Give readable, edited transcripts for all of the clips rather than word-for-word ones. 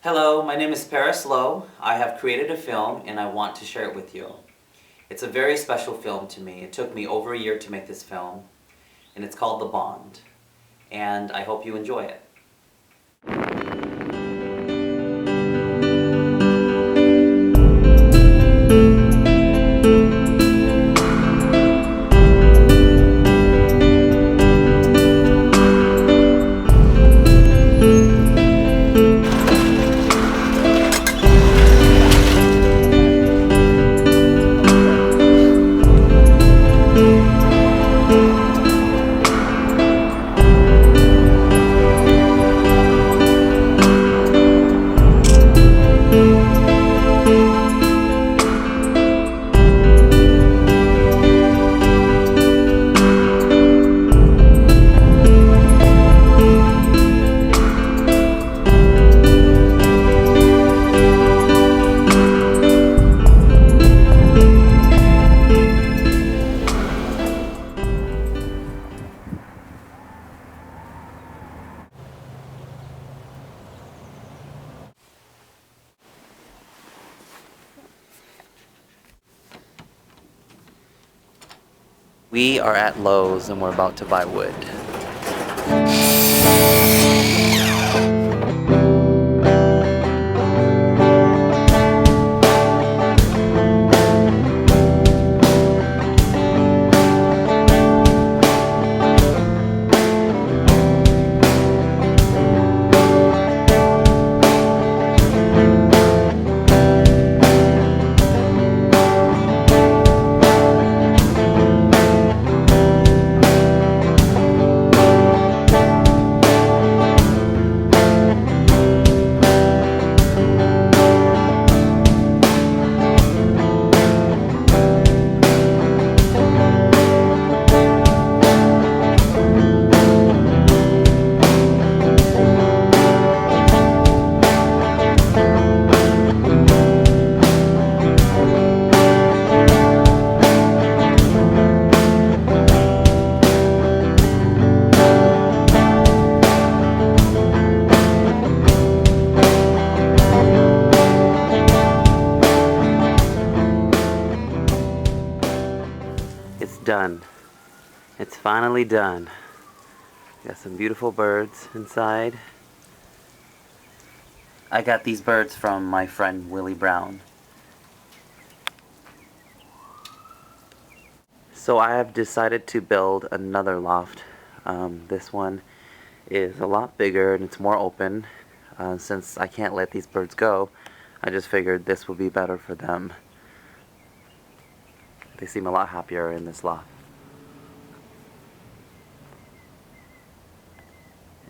Hello, my name is Paris Lowe. I have created a film and I want to share it with you. It's a very special film to me. It took me over a year to make this film, and it's called The Bond. And I hope you enjoy it. We are at Lowe's and we're about to buy wood. It's done. It's finally done. Got some beautiful birds inside. I got these birds from my friend Willie Brown. So I have decided to build another loft. This one is a lot bigger and it's more open. Since I can't let these birds go, I just figured this would be better for them. They seem a lot happier in this loft.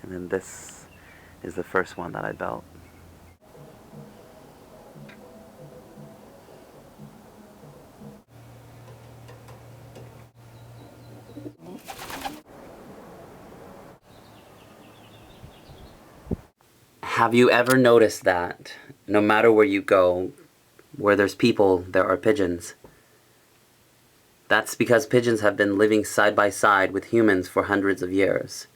And then this is the first one that I built. Have you ever noticed that no matter where you go, where there's people, there are pigeons? That's because pigeons have been living side by side with humans for hundreds of years.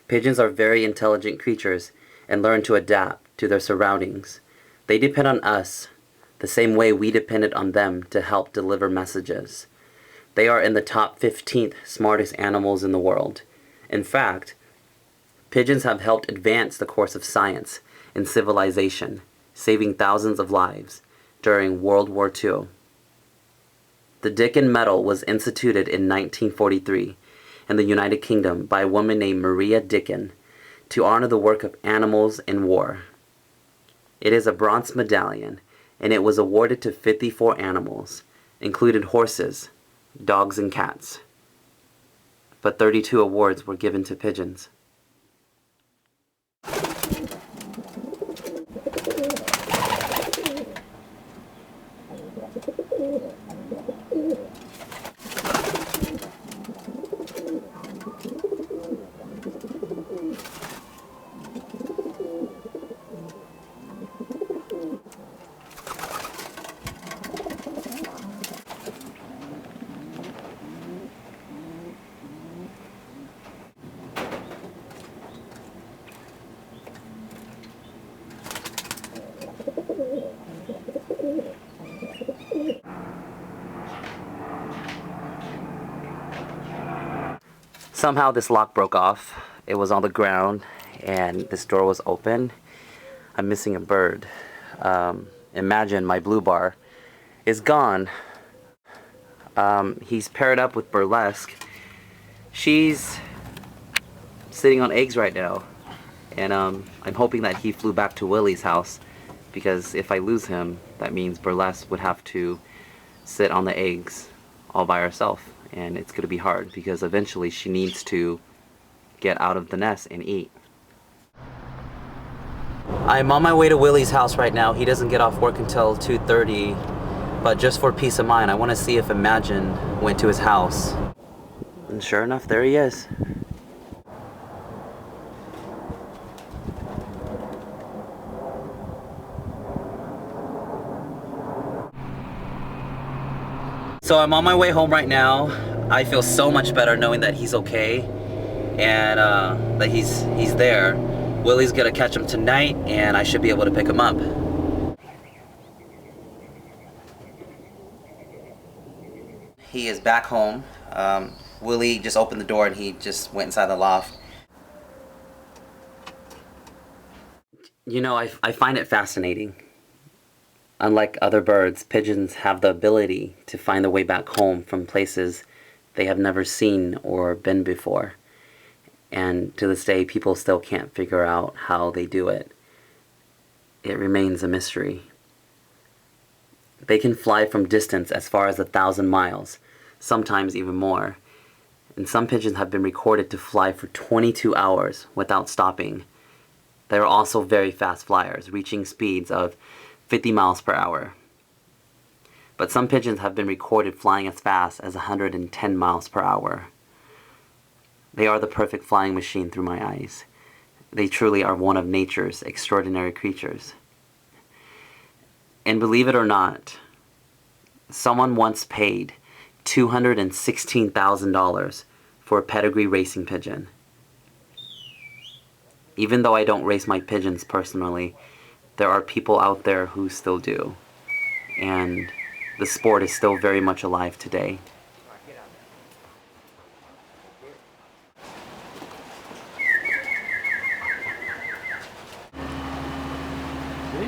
Pigeons are very intelligent creatures and learn to adapt to their surroundings. They depend on us the same way we depended on them to help deliver messages. They are in the top 15th smartest animals in the world. In fact, pigeons have helped advance the course of science and civilization, saving thousands of lives during World War II. The Dickon Medal was instituted in 1943 in the United Kingdom by a woman named Maria Dickon to honor the work of animals in war. It is a bronze medallion, and it was awarded to 54 animals, including horses, dogs, and cats. But 32 awards were given to pigeons. Somehow this lock broke off. It was on the ground and this door was open. I'm missing a bird. Imagine my blue bar is gone. He's paired up with Burlesque. She's sitting on eggs right now. And I'm hoping that he flew back to Willie's house, because if I lose him, that means Burlesque would have to sit on the eggs all by herself. And it's going to be hard because eventually she needs to get out of the nest and eat. I'm on my way to Willie's house right now. He doesn't get off work until 2:30, but just for peace of mind, I want to see if Imagine went to his house. And sure enough, there he is. So I'm on my way home right now. I feel so much better knowing that he's okay and that he's there. Willie's gonna catch him tonight and I should be able to pick him up. He is back home. Willie just opened the door and he just went inside the loft. You know, I find it fascinating. Unlike other birds, pigeons have the ability to find their way back home from places they have never seen or been before. And to this day, people still can't figure out how they do it. It remains a mystery. They can fly from distance as far as 1,000 miles, sometimes even more. And some pigeons have been recorded to fly for 22 hours without stopping. They are also very fast flyers, reaching speeds of 50 miles per hour. But some pigeons have been recorded flying as fast as 110 miles per hour. They are the perfect flying machine through my eyes. They truly are one of nature's extraordinary creatures. And believe it or not, someone once paid $216,000 for a pedigree racing pigeon. Even though I don't race my pigeons personally, there are people out there who still do. And the sport is still very much alive today. See?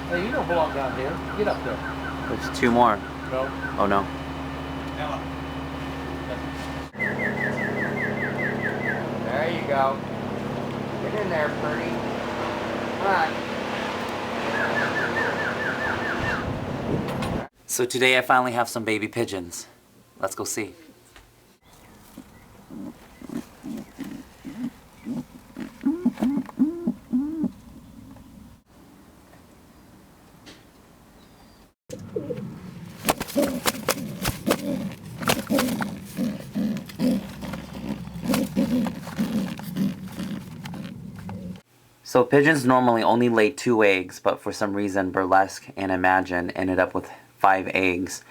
Hey, you don't belong down here. Get up there. There's two more. No. Oh no. There you go. Get in there, Purdy. Come on. So today I finally have some baby pigeons. Let's go see. So pigeons normally only lay 2 eggs, but for some reason Burlesque and Imagine ended up with 5 eggs.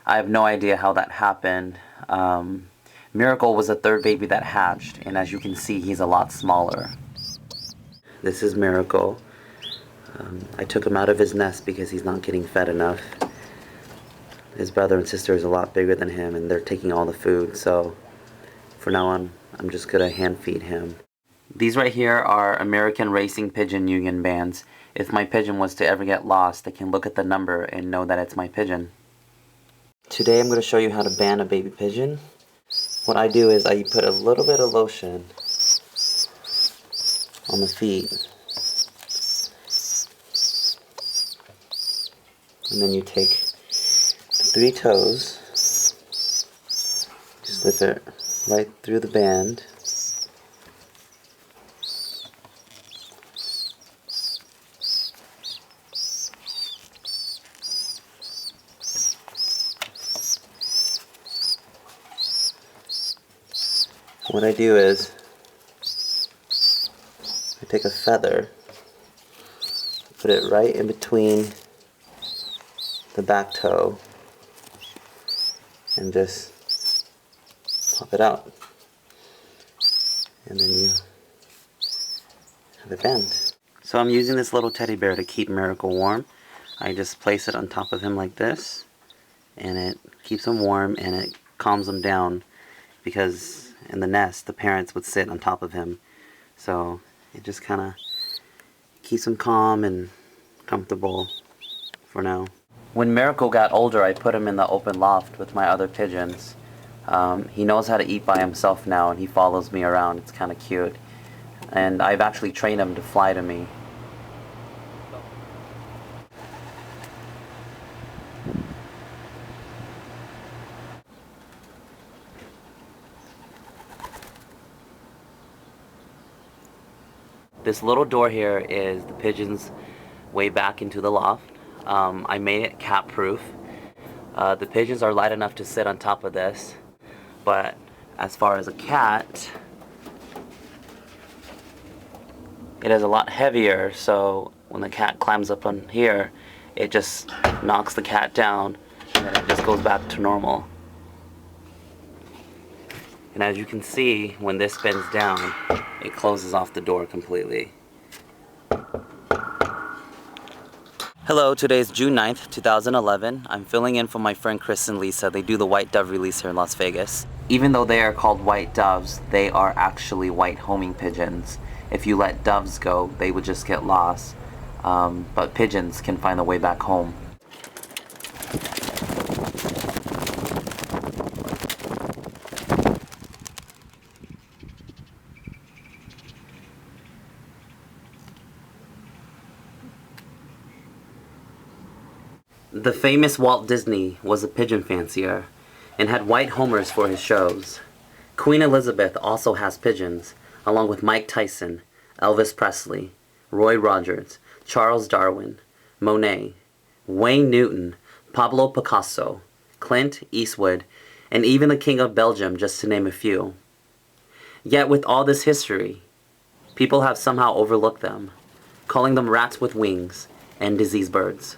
I have no idea how that happened. Miracle was the 3rd baby that hatched, and as you can see, he's a lot smaller. This is Miracle. I took him out of his nest because he's not getting fed enough. His brother and sister is a lot bigger than him, and they're taking all the food, so for now on, I'm just gonna hand feed him. These right here are American Racing Pigeon Union bands. If my pigeon was to ever get lost, they can look at the number and know that it's my pigeon. Today I'm going to show you how to band a baby pigeon. What I do is I put a little bit of lotion on the feet. And then you take 3 toes, slip it right through the band. What I do is, I take a feather, put it right in between the back toe, and just pop it out. And then you have it band. So I'm using this little teddy bear to keep Miracle warm. I just place it on top of him like this, and it keeps him warm and it calms him down, because in the nest, the parents would sit on top of him. So it just kind of keeps him calm and comfortable for now. When Miracle got older, I put him in the open loft with my other pigeons. He knows how to eat by himself now, and he follows me around. It's kind of cute. And I've actually trained him to fly to me. This little door here is the pigeon's way back into the loft. I made it cat proof. The pigeons are light enough to sit on top of this, but as far as a cat, it is a lot heavier, so when the cat climbs up on here, it just knocks the cat down and then it just goes back to normal. And as you can see, when this bends down, it closes off the door completely. Hello, today is June 9th, 2011. I'm filling in for my friend Chris and Lisa. They do the white dove release here in Las Vegas. Even though they are called white doves, they are actually white homing pigeons. If you let doves go, they would just get lost. But pigeons can find their way back home. The famous Walt Disney was a pigeon fancier and had white homers for his shows. Queen Elizabeth also has pigeons, along with Mike Tyson, Elvis Presley, Roy Rogers, Charles Darwin, Monet, Wayne Newton, Pablo Picasso, Clint Eastwood, and even the King of Belgium, just to name a few. Yet with all this history, people have somehow overlooked them, calling them rats with wings and disease birds.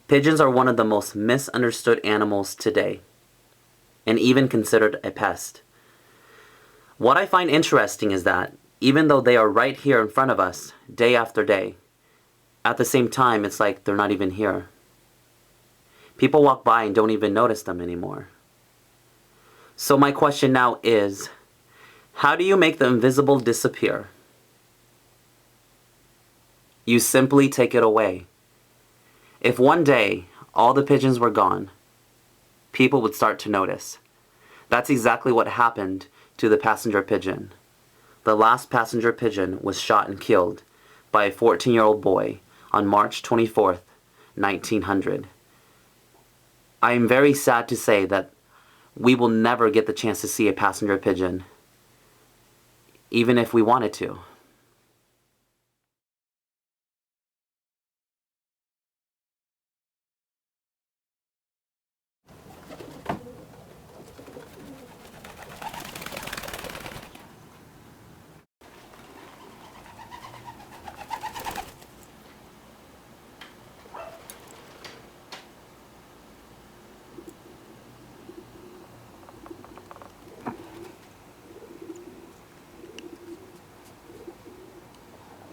Pigeons are one of the most misunderstood animals today, and even considered a pest. What I find interesting is that, even though they are right here in front of us, day after day, at the same time, it's like they're not even here. People walk by and don't even notice them anymore. So my question now is, how do you make the invisible disappear? You simply take it away. If one day all the pigeons were gone, people would start to notice. That's exactly what happened to the passenger pigeon. The last passenger pigeon was shot and killed by a 14-year-old boy on March 24th, 1900. I am very sad to say that we will never get the chance to see a passenger pigeon, even if we wanted to.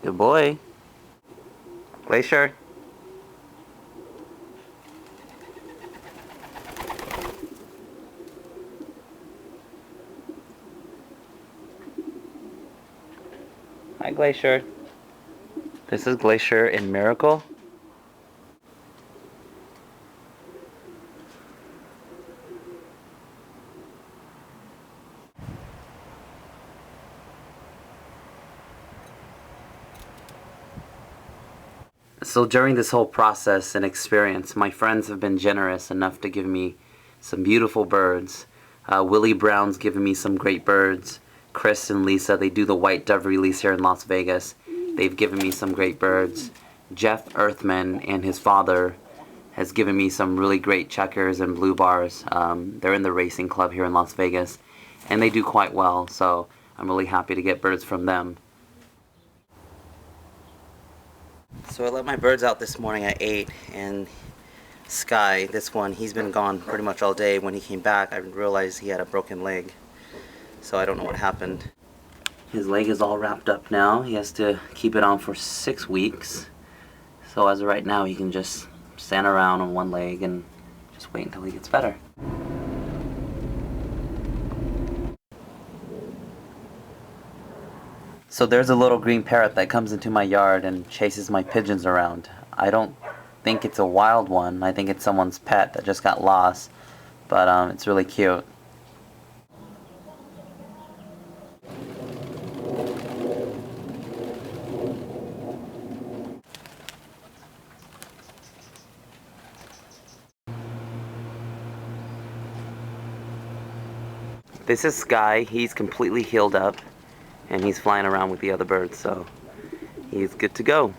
Good boy. Glacier. Hi, Glacier. This is Glacier in Miracle. So during this whole process and experience, my friends have been generous enough to give me some beautiful birds. Willie Brown's given me some great birds. Chris and Lisa, they do the white dove release here in Las Vegas. They've given me some great birds. Jeff Earthman and his father has given me some really great checkers and blue bars. They're in the racing club here in Las Vegas, and they do quite well, so I'm really happy to get birds from them. So I let my birds out this morning at 8, and Sky, this one, he's been gone pretty much all day. When he came back, I realized he had a broken leg, so I don't know what happened. His leg is all wrapped up now. He has to keep it on for 6 weeks. So as of right now, he can just stand around on one leg and just wait until he gets better. So there's a little green parrot that comes into my yard and chases my pigeons around. I don't think it's a wild one. I think it's someone's pet that just got lost. But it's really cute. This is Sky. He's completely healed up and he's flying around with the other birds, so he's good to go.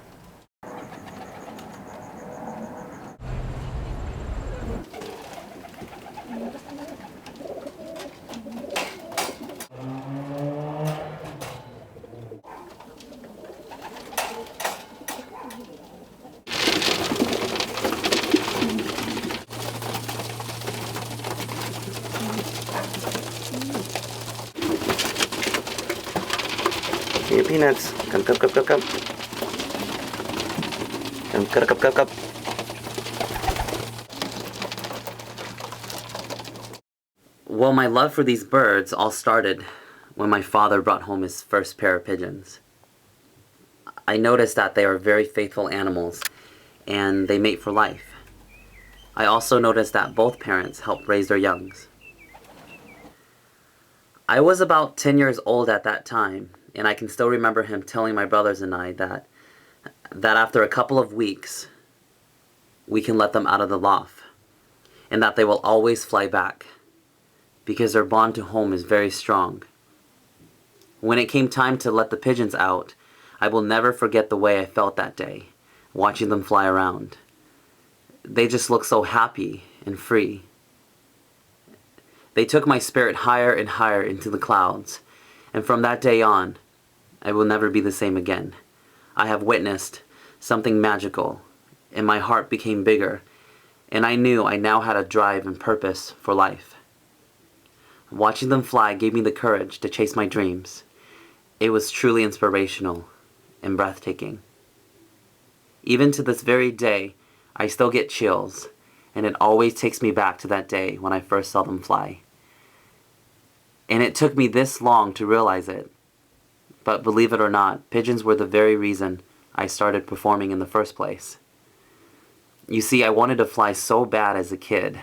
Here, Peanuts. Come. Come, come. Well, my love for these birds all started when my father brought home his first pair of pigeons. I noticed that they are very faithful animals and they mate for life. I also noticed that both parents help raise their youngs. I was about 10 years old at that time, and I can still remember him telling my brothers and I that after a couple of weeks, we can let them out of the loft, and that they will always fly back, because their bond to home is very strong. When it came time to let the pigeons out, I will never forget the way I felt that day, watching them fly around. They just looked so happy and free. They took my spirit higher and higher into the clouds, and from that day on, I will never be the same again. I have witnessed something magical, and my heart became bigger, and I knew I now had a drive and purpose for life. Watching them fly gave me the courage to chase my dreams. It was truly inspirational and breathtaking. Even to this very day, I still get chills, and it always takes me back to that day when I first saw them fly. And it took me this long to realize it. But believe it or not, pigeons were the very reason I started performing in the first place. You see, I wanted to fly so bad as a kid.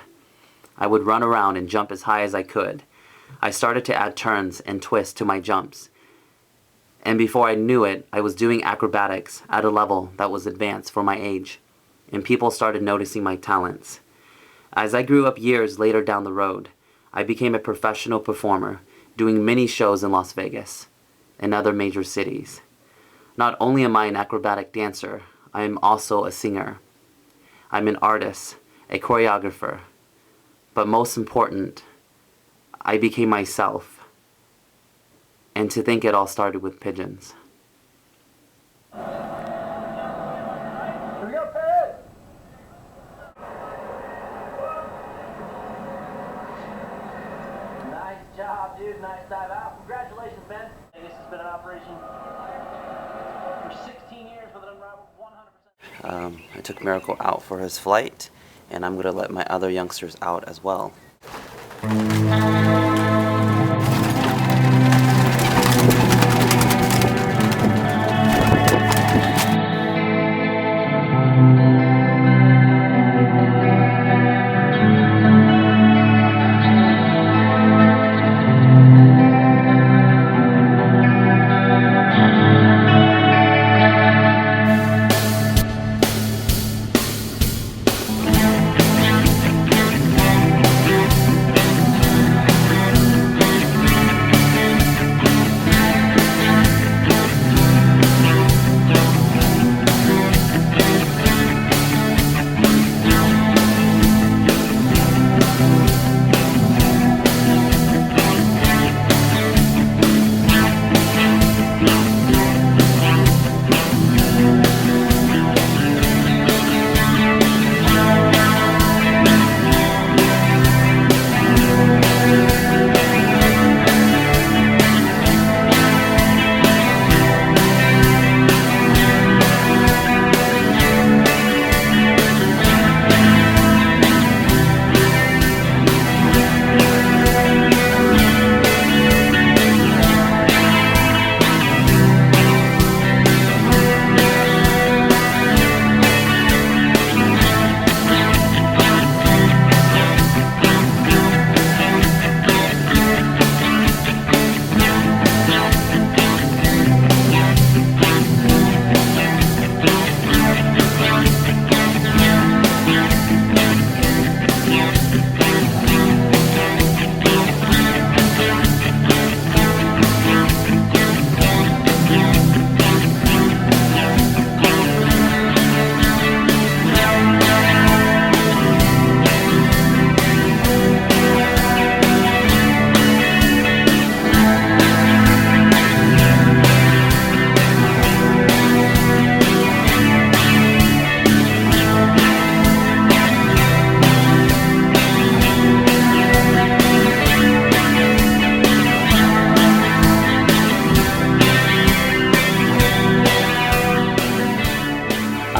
I would run around and jump as high as I could. I started to add turns and twists to my jumps. And before I knew it, I was doing acrobatics at a level that was advanced for my age. And people started noticing my talents. As I grew up years later down the road, I became a professional performer, doing many shows in Las Vegas and other major cities. Not only am I an acrobatic dancer, I am also a singer. I'm an artist, a choreographer, but most important, I became myself. And to think it all started with pigeons. Nice job, dude. Nice dive out. Congratulations, Ben. This has been an operation for 16 years with an unrivaled 100%. I took Miracle out for his flight, and I'm going to let my other youngsters out as well.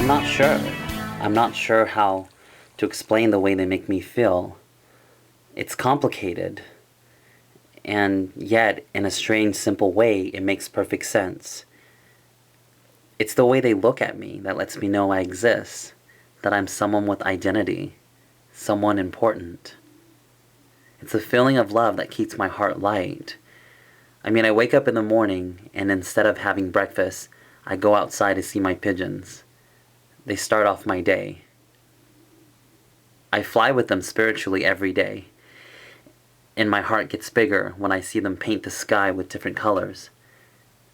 not sure. I'm not sure how to explain the way they make me feel. It's complicated. And yet, in a strange, simple way, it makes perfect sense. It's the way they look at me that lets me know I exist, that I'm someone with identity, someone important. It's a feeling of love that keeps my heart light. I mean, I wake up in the morning, and instead of having breakfast, I go outside to see my pigeons. They start off my day. I fly with them spiritually every day, and my heart gets bigger when I see them paint the sky with different colors.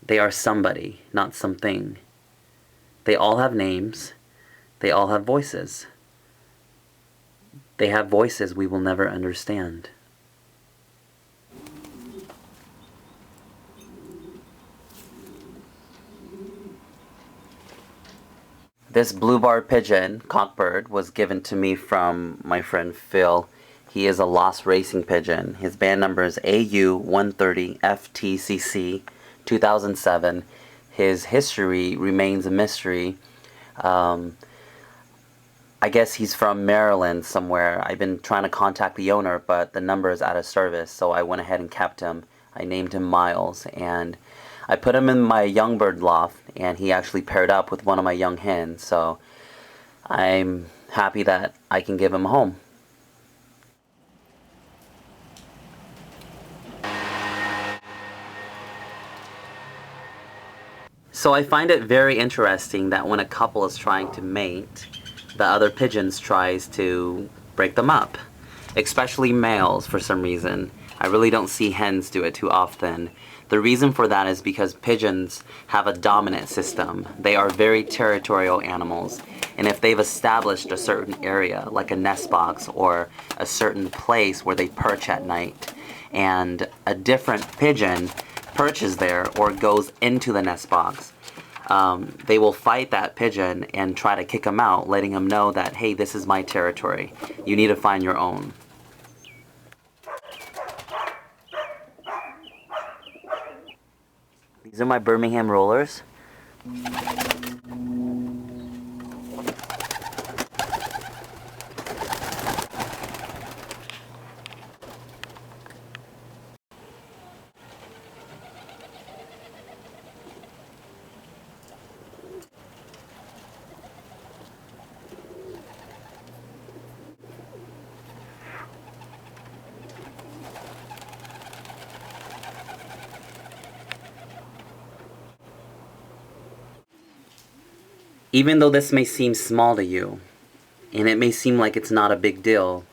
They are somebody, not something. They all have names. They all have voices. They have voices we will never understand. This blue-barred pigeon, cockbird, was given to me from my friend Phil. He is a lost racing pigeon. His band number is AU130FTCC 2007. His history remains a mystery. I guess he's from Maryland somewhere. I've been trying to contact the owner, but the number is out of service, so I went ahead and kept him. I named him Miles, and I put him in my young bird loft, and he actually paired up with one of my young hens, so I'm happy that I can give him a home. So I find it very interesting that when a couple is trying to mate, the other pigeons tries to break them up, especially males for some reason. I really don't see hens do it too often. The reason for that is because pigeons have a dominant system. They are very territorial animals, and if they've established a certain area, like a nest box or a certain place where they perch at night, and a different pigeon perches there or goes into the nest box, they will fight that pigeon and try to kick him out, letting him know that, hey, this is my territory. You need to find your own. These are my Birmingham rollers. Even though this may seem small to you, and it may seem like it's not a big deal,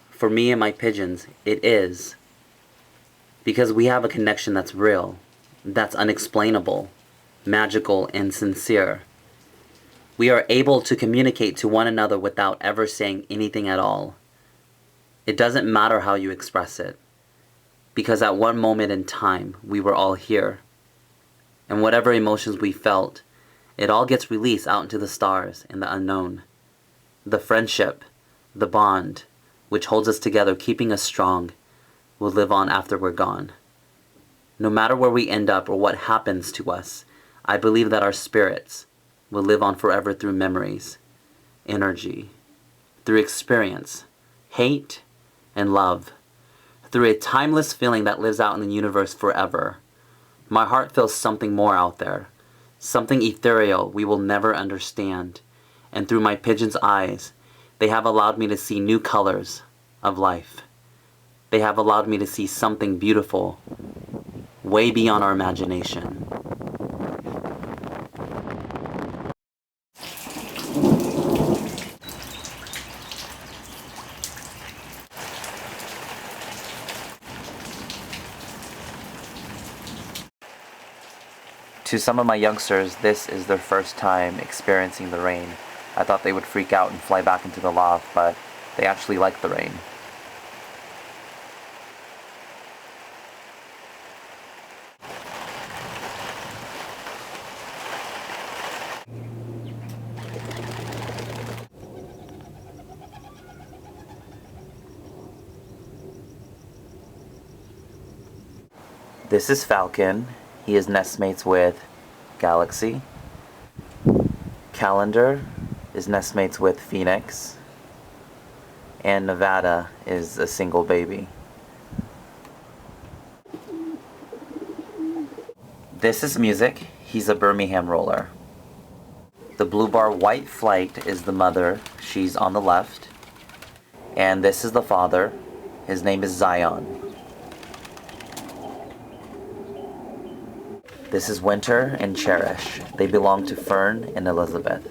for me and my pigeons, it is. Because we have a connection that's real, that's unexplainable, magical, and sincere. We are able to communicate to one another without ever saying anything at all. It doesn't matter how you express it, because at one moment in time, we were all here. And whatever emotions we felt, it all gets released out into the stars and the unknown. The friendship, the bond, which holds us together, keeping us strong, will live on after we're gone. No matter where we end up or what happens to us, I believe that our spirits will live on forever through memories, energy, through experience, hate, and love, through a timeless feeling that lives out in the universe forever. My heart feels something more out there, something ethereal we will never understand, and through my pigeon's eyes, they have allowed me to see new colors of life. They have allowed me to see something beautiful, way beyond our imagination. To some of my youngsters, this is their first time experiencing the rain. I thought they would freak out and fly back into the loft, but they actually like the rain. This is Falcon. He is nestmates with Galaxy, Calendar, is nestmates with Phoenix, and Nevada is a single baby. This is Music. He's a Birmingham roller. The blue bar White Flight is the mother. She's on the left. And this is the father. His name is Zion. This is Winter and Cherish. They belong to Fern and Elizabeth.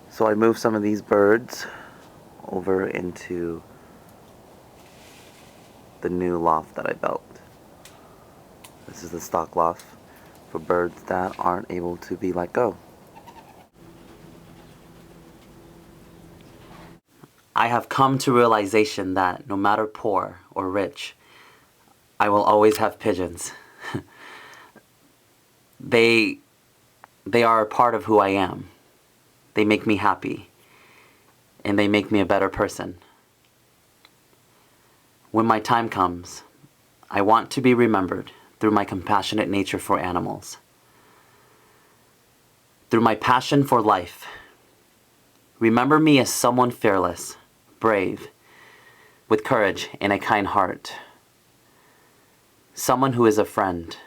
So I moved some of these birds over into the new loft that I built. This is the stock loft for birds that aren't able to be let go. I have come to realization that no matter poor or rich, I will always have pigeons. They are a part of who I am. They make me happy, and they make me a better person. When my time comes, I want to be remembered through my compassionate nature for animals, through my passion for life. Remember me as someone fearless, brave, with courage and a kind heart, someone who is a friend.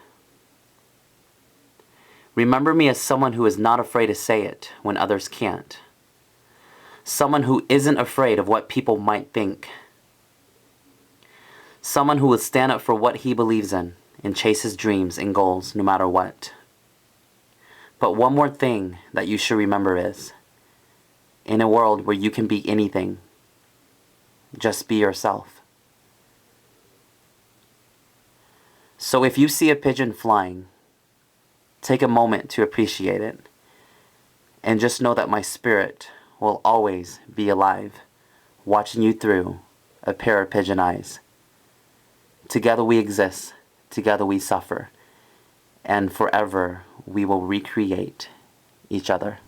Remember me as someone who is not afraid to say it when others can't. Someone who isn't afraid of what people might think. Someone who will stand up for what he believes in and chase his dreams and goals no matter what. But one more thing that you should remember is, in a world where you can be anything, just be yourself. So if you see a pigeon flying, take a moment to appreciate it, and just know that my spirit will always be alive, watching you through a pair of pigeon eyes. Together we exist, together we suffer, and forever we will recreate each other.